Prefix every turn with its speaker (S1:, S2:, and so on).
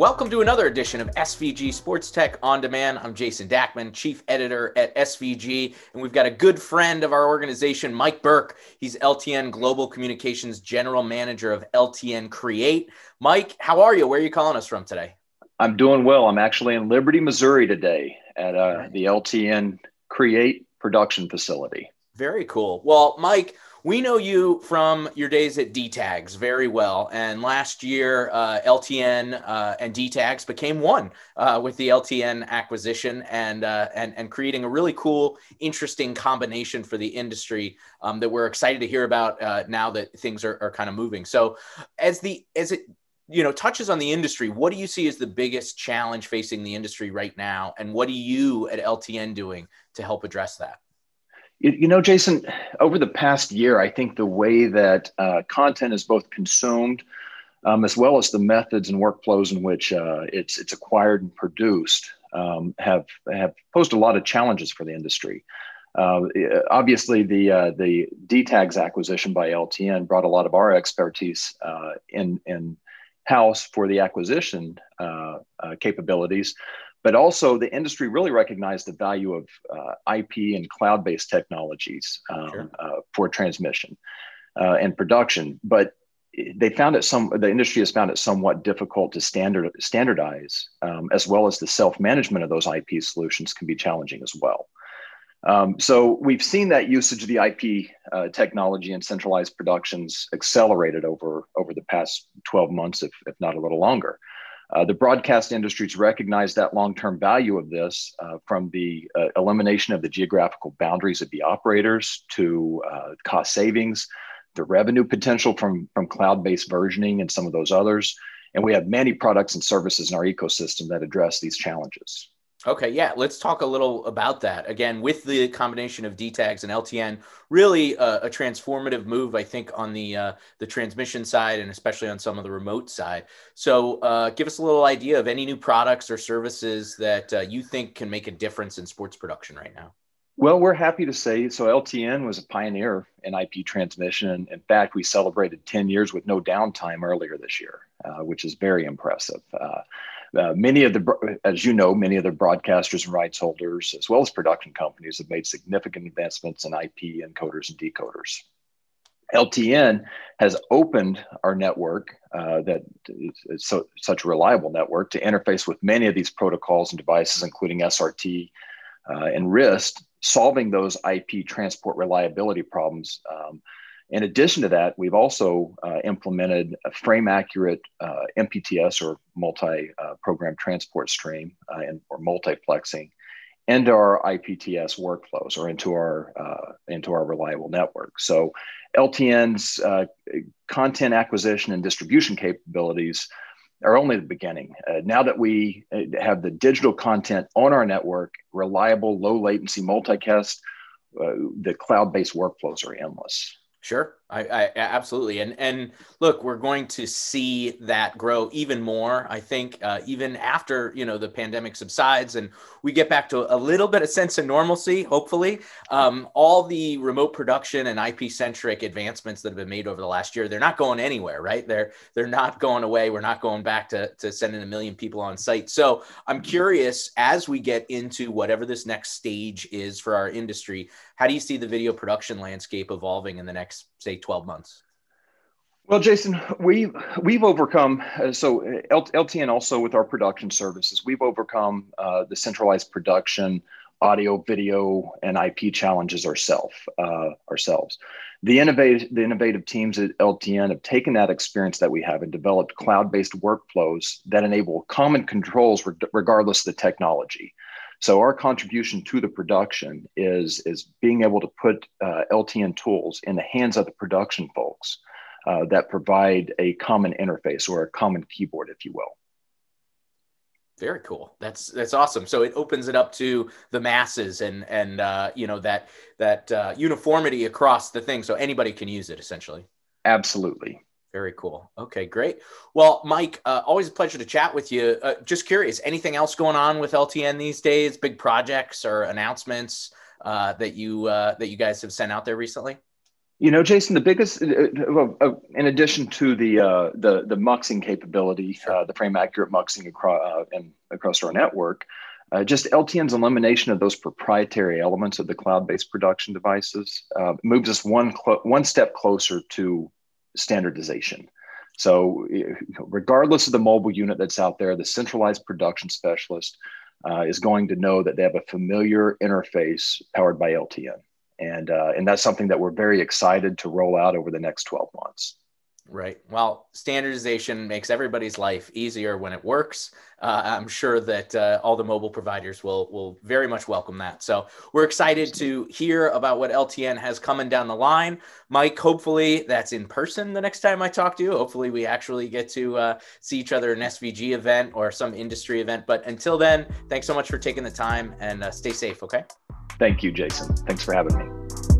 S1: Welcome to another edition of SVG Sports Tech On Demand. I'm Jason Dackman, Chief Editor at SVG, and we've got a good friend of our organization, Mike Burk. He's LTN Global Communications General Manager of LTN Create. Mike, how are you? Where are you calling us from today?
S2: I'm doing well. I'm actually in Liberty, Missouri today at the LTN Create production facility.
S1: Very cool. Well, Mike, we know you from your days at DTags very well. And last year, LTN and DTags became one with the LTN acquisition and creating a really cool, interesting combination for the industry that we're excited to hear about now that things are kind of moving. So as it touches on the industry, what do you see as the biggest challenge facing the industry right now? And what are you at LTN doing to help address that?
S2: Jason, over the past year, I think the way that content is both consumed, as well as the methods and workflows in which it's acquired and produced, have posed a lot of challenges for the industry. Obviously, the DTags acquisition by LTN brought a lot of our expertise in house for the acquisition capabilities. But also, the industry really recognized the value of IP and cloud-based technologies for transmission and production. But the industry has found it somewhat difficult to standardize, as well as the self-management of those IP solutions can be challenging as well. So we've seen that usage of the IP technology and centralized productions accelerated over the past 12 months, if not a little longer. The broadcast industries recognize that long-term value of this from the elimination of the geographical boundaries of the operators to cost savings, the revenue potential from cloud-based versioning and some of those others. And we have many products and services in our ecosystem that address these challenges.
S1: Okay, yeah, let's talk a little about that. Again, with the combination of DTags and LTN, really a transformative move, I think, on the transmission side and especially on some of the remote side. So give us a little idea of any new products or services that you think can make a difference in sports production right now.
S2: Well, we're happy to say, so LTN was a pioneer in IP transmission. In fact, we celebrated 10 years with no downtime earlier this year, which is very impressive. Many of the broadcasters and rights holders, as well as production companies, have made significant investments in IP encoders and decoders. LTN has opened our network, that is such a reliable network, to interface with many of these protocols and devices, including SRT and RIST, solving those IP transport reliability problems. In addition to that, we've also implemented a frame-accurate MPTS, or multi-program transport stream, or multiplexing, into our IPTS workflows, or into our reliable network. So LTN's content acquisition and distribution capabilities are only the beginning. Now that we have the digital content on our network, reliable, low latency multicast, the cloud-based workflows are endless.
S1: Sure. I absolutely. And look, we're going to see that grow even more, I think, even after, the pandemic subsides and we get back to a little bit of sense of normalcy, hopefully. All the remote production and IP centric advancements that have been made over the last year, they're not going anywhere, right? They're not going away. We're not going back to sending 1 million people on site. So I'm curious, as we get into whatever this next stage is for our industry, how do you see the video production landscape evolving in the next, say, 12 months?
S2: Well, Jason, we've overcome, LTN also with our production services, we've overcome the centralized production, audio, video, and IP challenges ourselves. The innovative teams at LTN have taken that experience that we have and developed cloud-based workflows that enable common controls regardless of the technology. So our contribution to the production is being able to put LTN tools in the hands of the production folks that provide a common interface, or a common keyboard, if you will.
S1: Very cool. That's awesome. So it opens it up to the masses and that uniformity across the thing, so anybody can use it essentially.
S2: Absolutely.
S1: Very cool. Okay, great. Well, Mike, always a pleasure to chat with you. Just curious, anything else going on with LTN these days? Big projects or announcements that you guys have sent out there recently?
S2: Jason, the biggest, in addition to the muxing capability,
S1: Sure.
S2: the frame accurate muxing across our network, just LTN's elimination of those proprietary elements of the cloud-based production devices moves us one step closer to standardization. So, regardless of the mobile unit that's out there, the centralized production specialist is going to know that they have a familiar interface powered by LTN. And that's something that we're very excited to roll out over the next 12 months.
S1: Right. Well, standardization makes everybody's life easier when it works. I'm sure that all the mobile providers will very much welcome that. So we're excited to hear about what LTN has coming down the line. Mike, hopefully that's in person the next time I talk to you. Hopefully we actually get to see each other at an SVG event or some industry event. But until then, thanks so much for taking the time and stay safe, okay?
S2: Thank you, Jason. Thanks for having me.